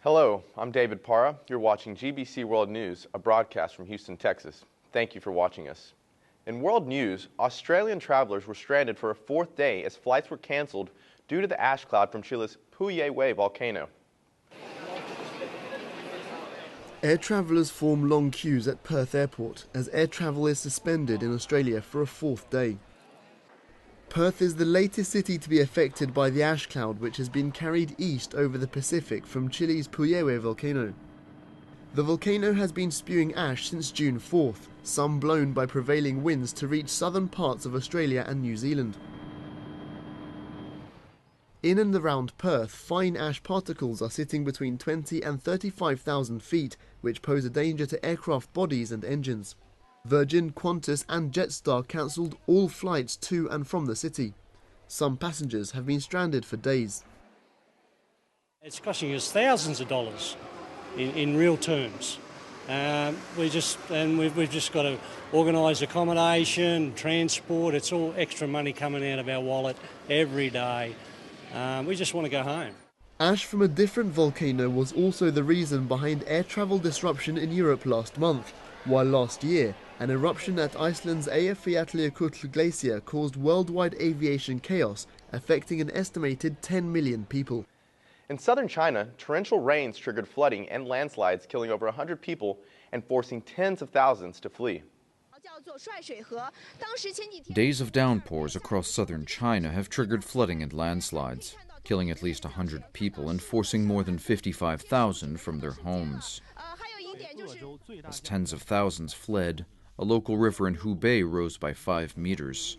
Hello, I'm David Parra. You're watching GBC World News, a broadcast from Houston, Texas. Thank you for watching us. In world news, Australian travelers were stranded for a fourth day as flights were canceled due to the ash cloud from Chile's Puyehue volcano. Air travellers form long queues at Perth Airport as air travel is suspended in Australia for a fourth day. Perth is the latest city to be affected by the ash cloud, which has been carried east over the Pacific from Chile's Puyehue volcano. The volcano has been spewing ash since June 4th, some blown by prevailing winds to reach southern parts of Australia and New Zealand. In and around Perth, fine ash particles are sitting between 20 and 35,000 feet, which pose a danger to aircraft bodies and engines. Virgin, Qantas and Jetstar cancelled all flights to and from the city. Some passengers have been stranded for days. It's costing us thousands of dollars in real terms. We've just got to organise accommodation, transport. It's all extra money coming out of our wallet every day. We just want to go home. Ash from a different volcano was also the reason behind air travel disruption in Europe last month, while last year, an eruption at Iceland's Eyjafjallajökull glacier caused worldwide aviation chaos, affecting an estimated 10 million people. In southern China, torrential rains triggered flooding and landslides, killing over 100 people and forcing tens of thousands to flee. Days of downpours across southern China have triggered flooding and landslides, killing at least 100 people and forcing more than 55,000 from their homes. As tens of thousands fled, a local river in Hubei rose by 5 meters.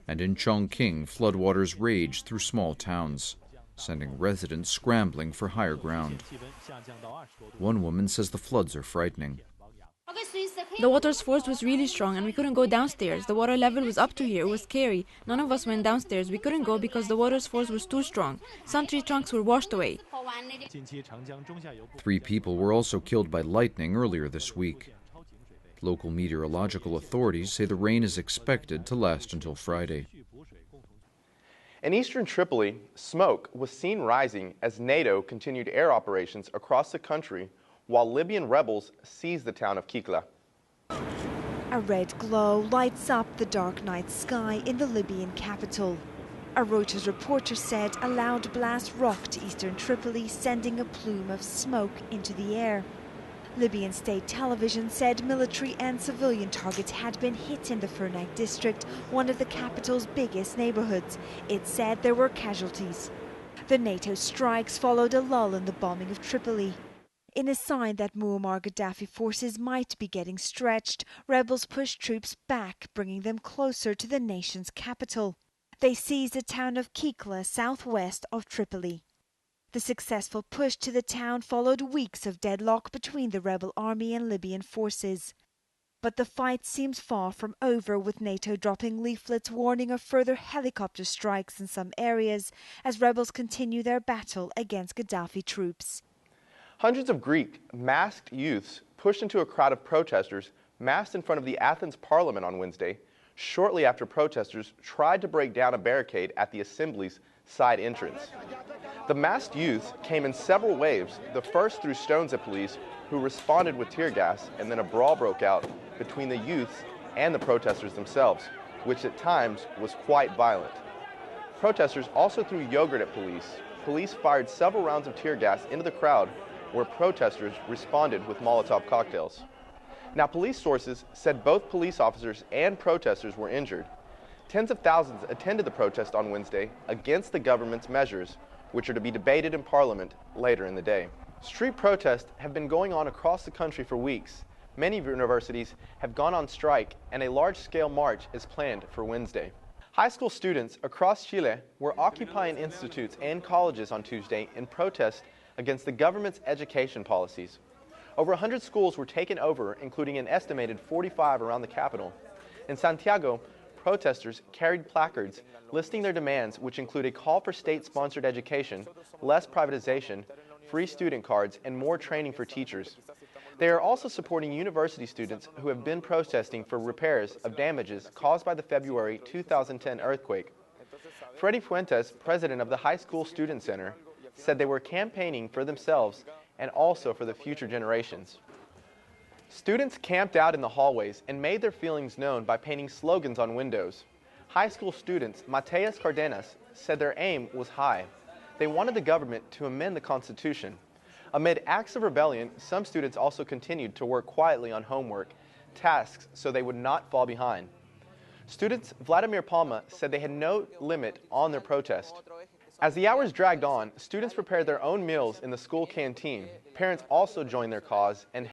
And in Chongqing, floodwaters raged through small towns, sending residents scrambling for higher ground. One woman says the floods are frightening. The water's force was really strong and we couldn't go downstairs. The water level was up to here. It was scary. None of us went downstairs. We couldn't go because the water's force was too strong. Some tree trunks were washed away. 3 people were also killed by lightning earlier this week. Local meteorological authorities say the rain is expected to last until Friday. In eastern Tripoli, smoke was seen rising as NATO continued air operations across the country while Libyan rebels seized the town of Kikla. A red glow lights up the dark night sky in the Libyan capital. A Reuters reporter said a loud blast rocked eastern Tripoli, sending a plume of smoke into the air. Libyan state television said military and civilian targets had been hit in the Furnak district, one of the capital's biggest neighborhoods. It said there were casualties. The NATO strikes followed a lull in the bombing of Tripoli. In a sign that Muammar Gaddafi forces might be getting stretched, rebels pushed troops back, bringing them closer to the nation's capital. They seized the town of Kikla, southwest of Tripoli. The successful push to the town followed weeks of deadlock between the rebel army and Libyan forces. But the fight seems far from over, with NATO dropping leaflets warning of further helicopter strikes in some areas as rebels continue their battle against Gaddafi troops. Hundreds of Greek masked youths pushed into a crowd of protesters massed in front of the Athens parliament on Wednesday, shortly after protesters tried to break down a barricade at the assembly's side entrance. The masked youths came in several waves, the first through stones at police, who responded with tear gas, and then a brawl broke out between the youths and the protesters themselves, which at times was quite violent. Protesters also threw yogurt at police. Police fired several rounds of tear gas into the crowd, where protesters responded with Molotov cocktails. Now, police sources said both police officers and protesters were injured. Tens of thousands attended the protest on Wednesday against the government's measures, which are to be debated in Parliament later in the day. Street protests have been going on across the country for weeks. Many universities have gone on strike, and a large-scale march is planned for Wednesday. High school students across Chile were occupying institutes and colleges on Tuesday in protest against the government's education policies. Over 100 schools were taken over, including an estimated 45 around the capital. In Santiago, protesters carried placards listing their demands, which include a call for state-sponsored education, less privatization, free student cards, and more training for teachers. They are also supporting university students who have been protesting for repairs of damages caused by the February 2010 earthquake. Freddy Fuentes, president of the High School Student Center, said they were campaigning for themselves and also for the future generations. Students camped out in the hallways and made their feelings known by painting slogans on windows. High school students Mateus Cardenas said their aim was high. They wanted the government to amend the Constitution. Amid acts of rebellion, some students also continued to work quietly on homework, tasks so they would not fall behind. Students Vladimir Palma said they had no limit on their protest. As the hours dragged on, students prepared their own meals in the school canteen. Parents also joined their cause and